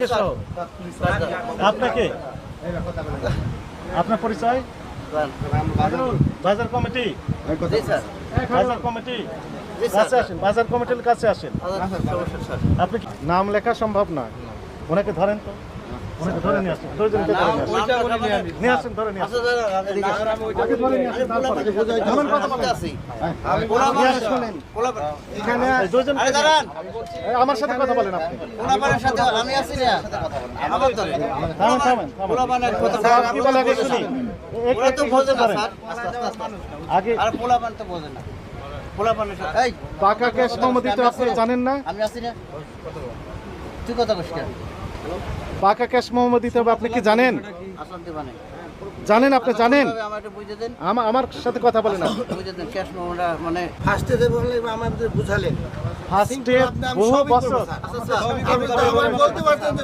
আপনাকে সহ আপনাকে আপনার পরিচয় বাজার কমিটি বাজার কমিটি কাছে আসেন বাজার কমিটির কাছে আসেন আপনি নাম লেখা সম্ভব না ওনাকে ধরেন তো ওনাকে ধরে নিয়ে আসেন নিয়ে আসেন ধরে নিয়ে আসেন আগে ধরে নিয়ে আসেন তারপরে এমন কথা বলেন এখানে দুজন আমার সাথে কথা বলেন আপনি আমি আছি না আমার ধরে থামেন থামেন পোলাপানের কথা কি বলে আগে শুনি ওরা তো বোঝে না করেন। স্যার আগে আর পোলাপান তো বোঝে না পোলাপানের সাথে এই পাকা ক্যাশ মেমো দিতে আপনি জানেন না আমি আছি না তুই কথা কইস কেন পাকা ক্যাশ মেমো দিতে হবে আপনি কি জানেন আসল দিবানে জানেন আপনি জানেন আমার একটু বুঝে দেন আমার সাথে কথা বলেন আপনি বুঝে দেন ক্যাশ মোমোটা মানে ফার্স্টে যে বললেন আমাদের বুঝালেন ফার্স্টে বহু বছর আচ্ছা স্যার আমি তো আমার বলতে পারতেন যে